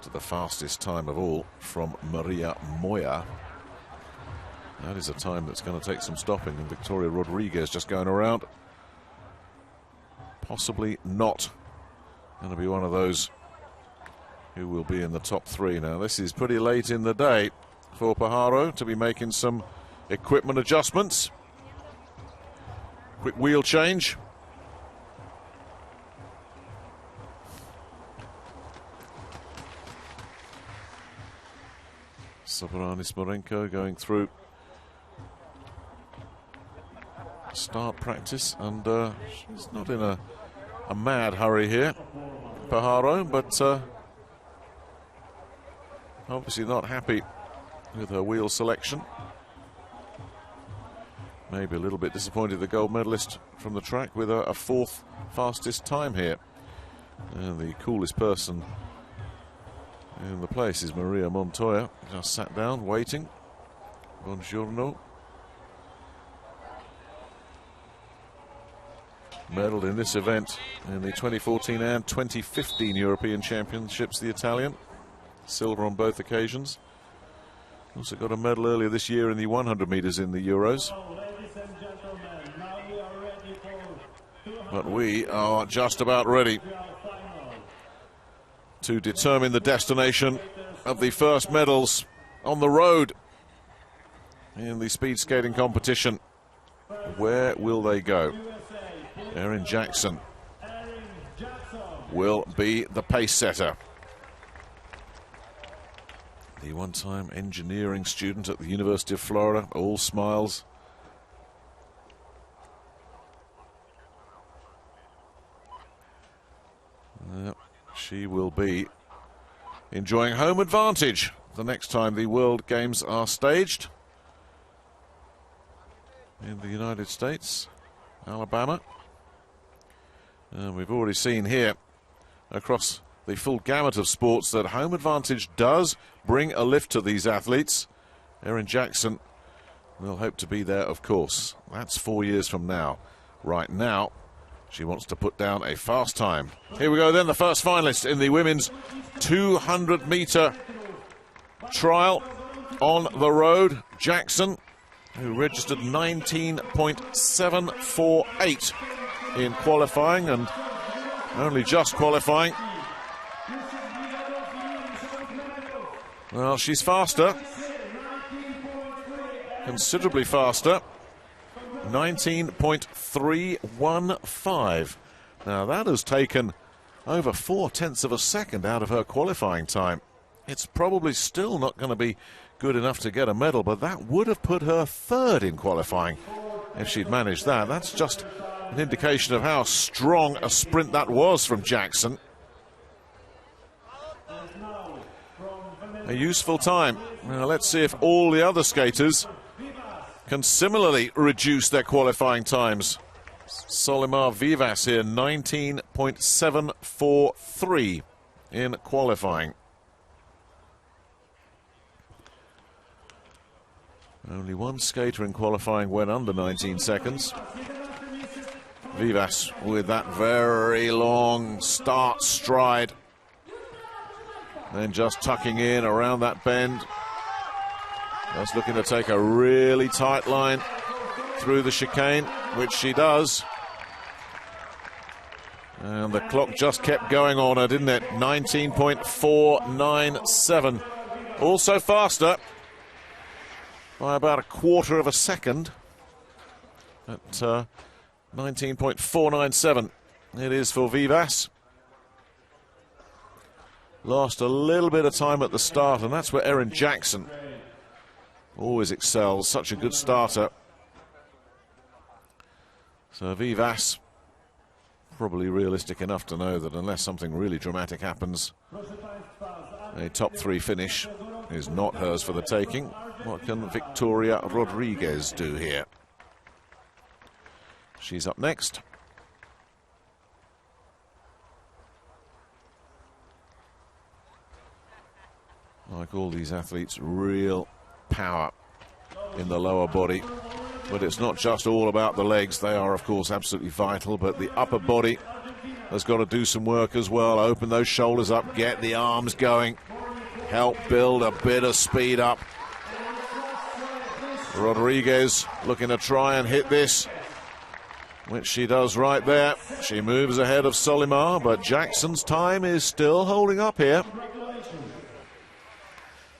to the fastest time of all from Maria Moya. That is a time that's going to take some stopping, and Victoria Rodriguez just going around. Possibly not going to be one of those who will be in the top three. Now, this is pretty late in the day for Pajaro to be making some equipment adjustments. Quick wheel change. Sobranis Marenko going through start practice, and she's not in a mad hurry here, Pajaro, but obviously not happy with her wheel selection. Maybe a little bit disappointed, the gold medalist from the track, with a fourth fastest time here. And the coolest person in the place is Maria Montoya. Just sat down, waiting. Buongiorno. Medalled in this event in the 2014 and 2015 European Championships, the Italian. Silver on both occasions. Also got a medal earlier this year in the 100 meters in the Euros. But we are just about ready to determine the destination of the first medals on the road in the speed skating competition. Where will they go? Erin Jackson will be the pace setter. The one-time engineering student at the University of Florida, all smiles. She will be enjoying home advantage the next time the World Games are staged in the United States, Alabama. And we've already seen here across the full gamut of sports that home advantage does bring a lift to these athletes. Erin Jackson will hope to be there, of course. That's 4 years from now. Right now, she wants to put down a fast time. Here we go then, the first finalist in the women's 200-meter trial on the road. Jackson, who registered 19.748 in qualifying, and only just qualifying. Well, she's faster, considerably faster. 19.315. Now that has taken over 0.4 of a second out of her qualifying time. It's probably still not going to be good enough to get a medal, but that would have put her third in qualifying if she'd managed that. That's just an indication of how strong a sprint that was from Jackson. A useful time. Now let's see if all the other skaters can similarly reduce their qualifying times. Solimar Vivas here, 19.743 in qualifying. Only one skater in qualifying went under 19 seconds. Vivas with that very long start stride. Then just tucking in around that bend. Just looking to take a really tight line through the chicane, which she does. And the clock just kept going on her, didn't it? 19.497. Also faster by about a quarter of a second at 19.497. It is for Vivas. Lost a little bit of time at the start, and that's where Erin Jackson always excels. Such a good starter. So Vivas, probably realistic enough to know that unless something really dramatic happens, a top three finish is not hers for the taking. What can Victoria Rodriguez do here? She's up next. Like all these athletes, real power in the lower body. But it's not just all about the legs. They are, of course, absolutely vital. But the upper body has got to do some work as well. Open those shoulders up, get the arms going. help build a bit of speed up. Rodriguez looking to try and hit this, which she does right there. She moves ahead of Solimar, but Jackson's time is still holding up here.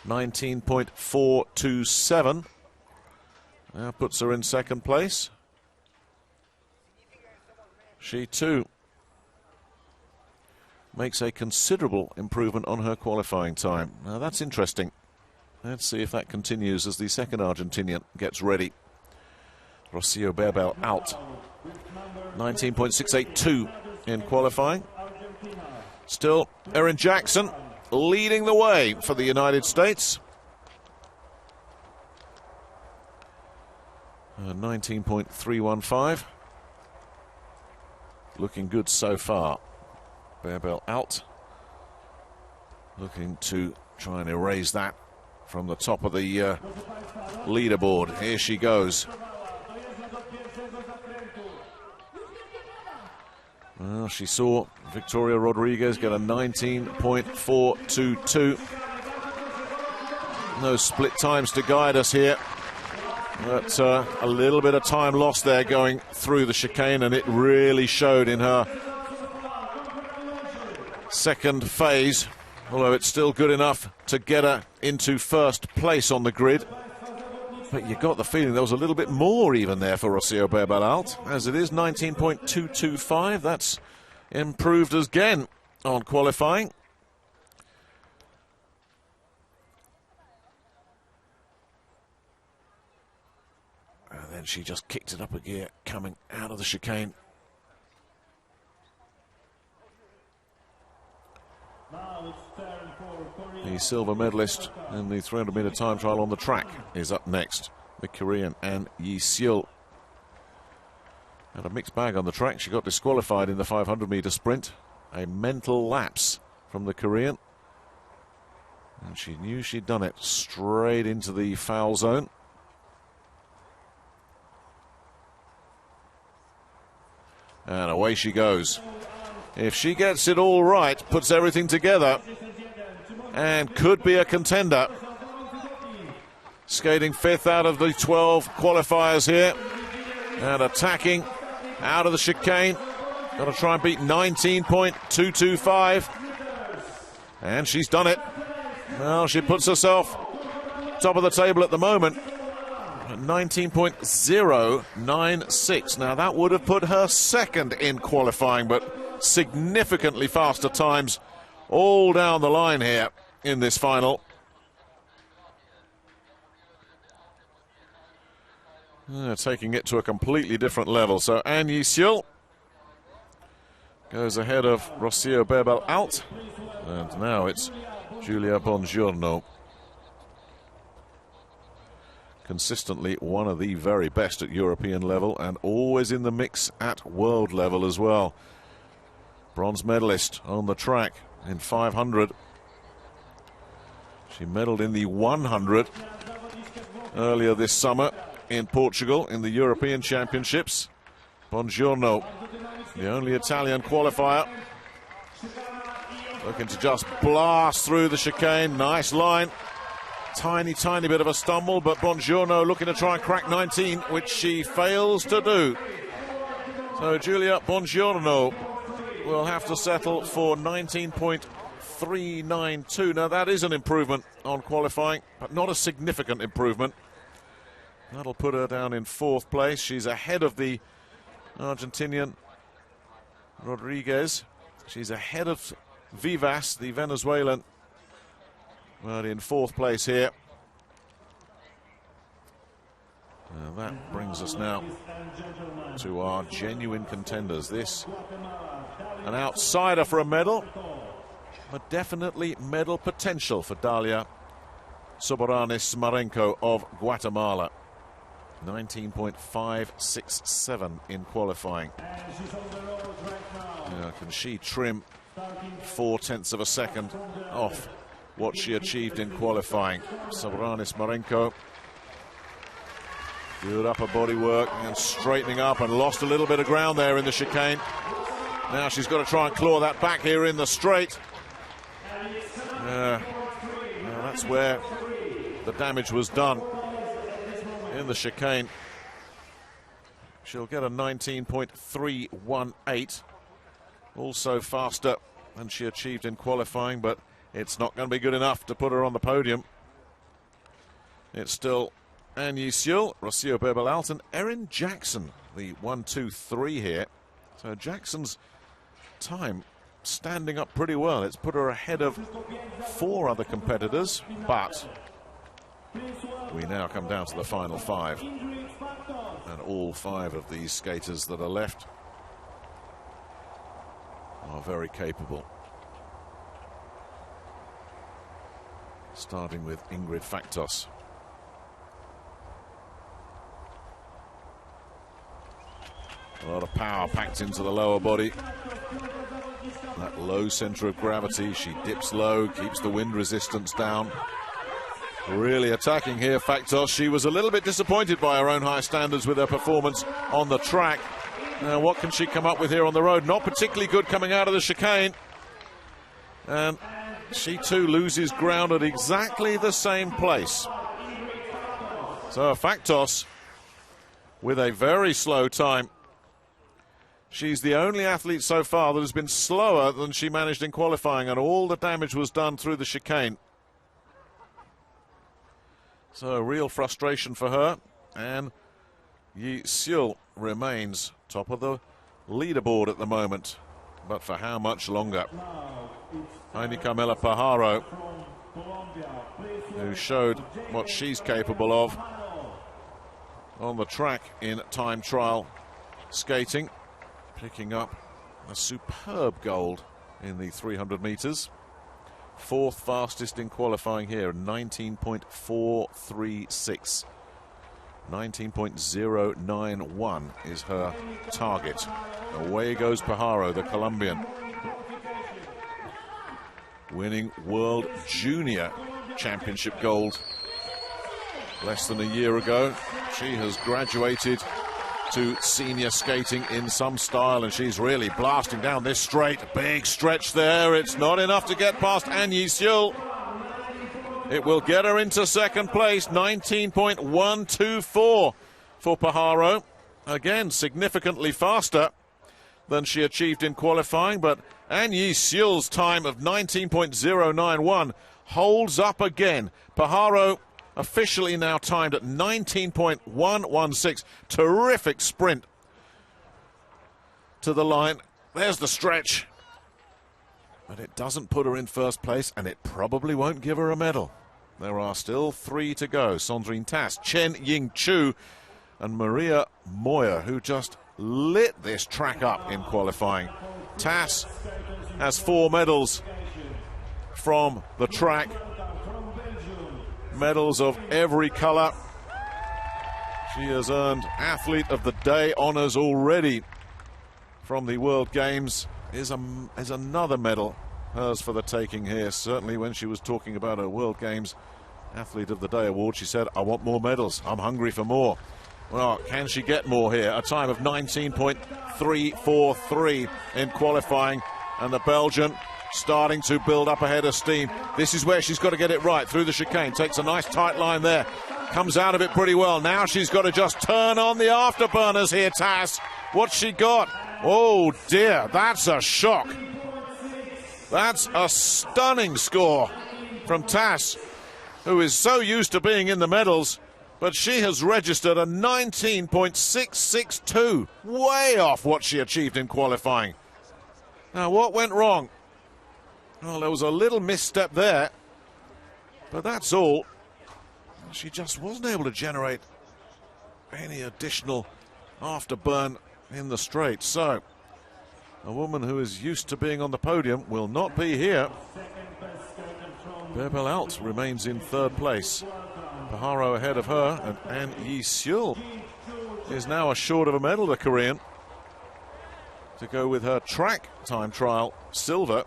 19.427. That puts her in second place. She too makes a considerable improvement on her qualifying time. Now that's interesting. Let's see if that continues as the second Argentinian gets ready. Rocio Berbel out. 19.682 in qualifying. Still Erin Jackson leading the way for the United States. 19.315. Looking good so far. Berbel out. Looking to try and erase that from the top of the leaderboard. Here she goes. Well, she saw Victoria Rodriguez get a 19.422. No split times to guide us here. But a little bit of time lost there going through the chicane, and it really showed in her second phase, although it's still good enough to get her into first place on the grid. But you got the feeling there was a little bit more even there for Rocio Berbel out. As it is, 19.225. That's improved again on qualifying. And then she just kicked it up a gear coming out of the chicane. The silver medalist in the 300-meter time trial on the track is up next. The Korean An Yi-seul. Had a mixed bag on the track. She got disqualified in the 500-meter sprint. A mental lapse from the Korean. And she knew she'd done it. Straight into the foul zone. And away she goes. If she gets it all right, puts everything together, and could be a contender. Skating fifth out of the 12 qualifiers here. And attacking out of the chicane. Got to try and beat 19.225. And she's done it. Well, she puts herself top of the table at the moment. 19.096. Now that would have put her second in qualifying, but significantly faster times all down the line here in this final. Taking it to a completely different level. So An Yi-seul goes ahead of Rocio Berbel out. And now it's Giulia Bongiorno. Consistently one of the very best at European level and always in the mix at world level as well. Bronze medalist on the track in 500. She medaled in the 100 earlier this summer in Portugal in the European Championships. Bongiorno, the only Italian qualifier. Looking to just blast through the chicane. Nice line. Tiny bit of a stumble, but Bongiorno looking to try and crack 19, which she fails to do. So Giulia Bongiorno will have to settle for 19.392. Now that is an improvement on qualifying, but not a significant improvement. That'll put her down in fourth place. She's ahead of the Argentinian Rodriguez. She's ahead of Vivas, the Venezuelan, but in fourth place here. That brings us now to our genuine contenders. This, an outsider for a medal, but definitely medal potential for Dalia Soberanes Marenco of Guatemala. 19.567 in qualifying. Now, can she trim 0.4 of a second off what she achieved in qualifying? Soberanes Marenco, good upper body work and straightening up, and lost a little bit of ground there in the chicane. Now she's got to try and claw that back here in the straight. That's where the damage was done, in the chicane. She'll get a 19.318, also faster than she achieved in qualifying, but it's not going to be good enough to put her on the podium. It's still An Yi-seul, Rocio Berbel-Alt and Erin Jackson, the 1-2-3 here. So Jackson's time standing up pretty well. It's put her ahead of 4 other competitors, but we now come down to the final 5. And all 5 of these skaters that are left are very capable. Starting with Ingrid Faktos. A lot of power packed into the lower body. That low center of gravity, she dips low, keeps the wind resistance down. Really attacking here, Faktos. She was a little bit disappointed by her own high standards with her performance on the track. Now, what can she come up with here on the road? Not particularly good coming out of the chicane. And she too loses ground at exactly the same place. So Faktos with a very slow time. She's the only athlete so far that has been slower than she managed in qualifying, and all the damage was done through the chicane. So real frustration for her, and Yi-seul remains top of the leaderboard at the moment. But for how much longer? Heini Carmela Pajaro, who showed what she's capable of on the track in time trial skating, picking up a superb gold in the 300 meters. 4th fastest in qualifying here, 19.436. 19.091 is her target. Away goes Pajaro, the Colombian, winning World Junior Championship gold less than a year ago. She has graduated to senior skating in some style, and she's really blasting down this straight. Big stretch there. It's not enough to get past An Yi-seul. It will get her into 2nd place. 19.124 for Pajaro. Again, significantly faster than she achieved in qualifying, but An Yi-seul's time of 19.091 holds up again. Pajaro officially now timed at 19.116. Terrific sprint to the line. There's the stretch. But it doesn't put her in 1st place, and it probably won't give her a medal. There are still 3 to go. Sandrine Tass, Chen Ying-chu, and Maria Moyer, who just lit this track up in qualifying. Tass has 4 medals from the track. Medals of every colour. She has earned Athlete of the Day honours already from the World Games. Is another medal hers for the taking here. Certainly when she was talking about her World Games Athlete of the Day award, she said, I want more medals, I'm hungry for more. Well, can she get more here? A time of 19.343 in qualifying, and the Belgian starting to build up ahead of steam. This is where she's got to get it right through the chicane. Takes a nice tight line there. Comes out of it pretty well. Now she's got to just turn on the afterburners here, Tass. What's she got? Oh dear, that's a shock. That's a stunning score from Tass, who is so used to being in the medals, but she has registered a 19.662, way off what she achieved in qualifying. Now, what went wrong? Well, there was a little misstep there, but that's all. She just wasn't able to generate any additional afterburn in the straight. So, a woman who is used to being on the podium will not be here. Berbel-Alt remains in 3rd place. Pajaro ahead of her, and An Yi-seul is now short of a medal, the Korean, to go with her track time trial silver.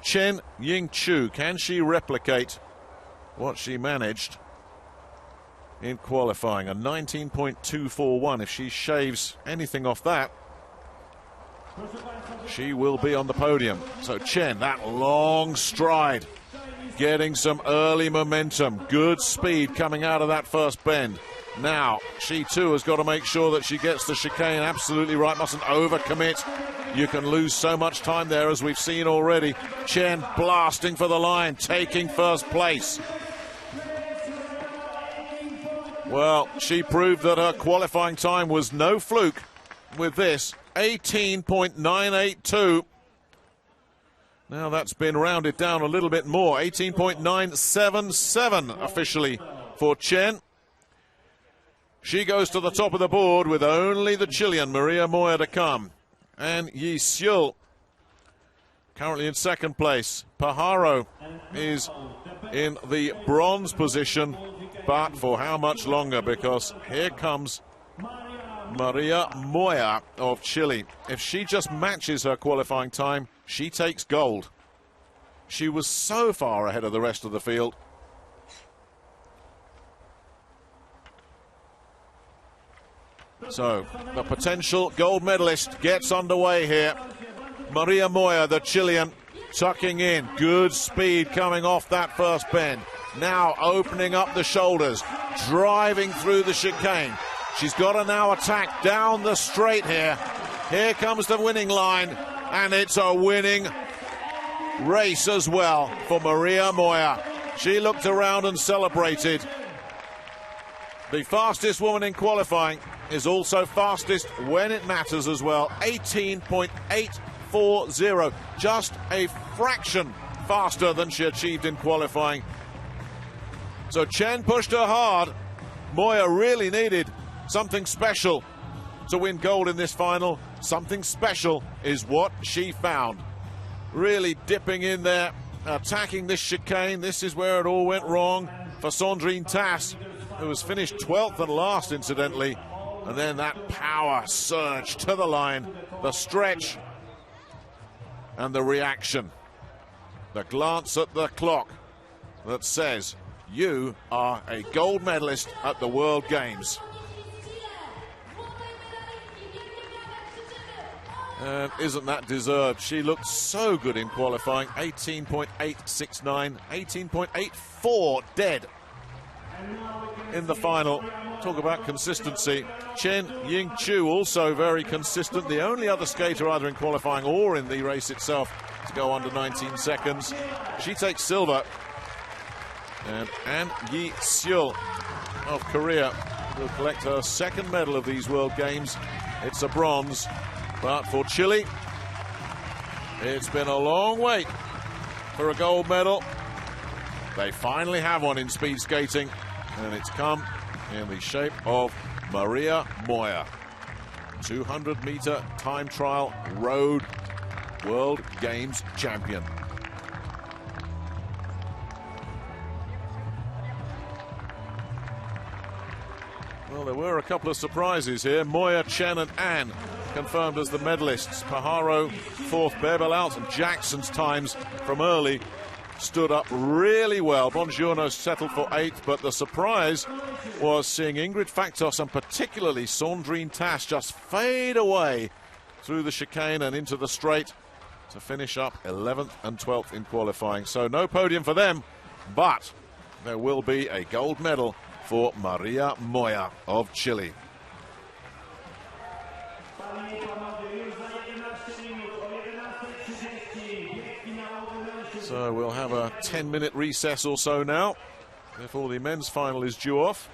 Chen Ying-chu, can she replicate what she managed in qualifying? A 19.241. If she shaves anything off that, she will be on the podium. So Chen, that long stride getting some early momentum. Good speed coming out of that first bend. Now, she too has got to make sure that she gets the chicane absolutely right, mustn't overcommit. You can lose so much time there, as we've seen already. Chen blasting for the line, taking first place. Well, she proved that her qualifying time was no fluke with this, 18.982. Now that's been rounded down a little bit more, 18.977 officially for Chen. She goes to the top of the board with only the Chilean Maria Moya to come. And Yi Seul currently in second place. Pajaro is in the bronze position, but for how much longer? Because here comes Maria Moya of Chile. If she just matches her qualifying time, she takes gold. She was so far ahead of the rest of the field. So the potential gold medalist gets underway here. Maria Moya, the Chilean, tucking in. Good speed coming off that first bend. Now opening up the shoulders, driving through the chicane. She's got to now attack down the straight here. Here comes the winning line, and it's a winning race as well for Maria Moya. She looked around and celebrated. The fastest woman in qualifying is also fastest when it matters as well. 18.840, just a fraction faster than she achieved in qualifying. So Chen pushed her hard. Moya really needed something special to win gold in this final. Something special is what she found. Really dipping in there, attacking this chicane. This is where it all went wrong for Sandrine Tass, who was finished 12th and last, incidentally. And then that power surge to the line, the stretch, and the reaction. The glance at the clock that says, you are a gold medalist at the World Games. And isn't that deserved? She looked so good in qualifying. 18.869, 18.84 dead in the final. Talk about consistency. Chen Ying-Chu also very consistent. The only other skater either in qualifying or in the race itself to go under 19 seconds. She takes silver. And Yi Seul of Korea will collect her second medal of these World Games. It's a bronze. But for Chile, it's been a long wait for a gold medal. They finally have one in speed skating, and it's come in the shape of Maria Moya. 200-meter time trial road World Games champion. Well, there were a couple of surprises here. Moya, Chen and Anne confirmed as the medalists. Pajaro, fourth, Berbelaut and Jackson's times from early stood up really well. Bongiorno settled for eighth, but the surprise was seeing Ingrid Factos and particularly Sandrine Tass just fade away through the chicane and into the straight to finish up 11th and 12th in qualifying. So no podium for them, but there will be a gold medal for Maria Moya of Chile. So we'll have a 10-minute recess or so now before the men's final is due off.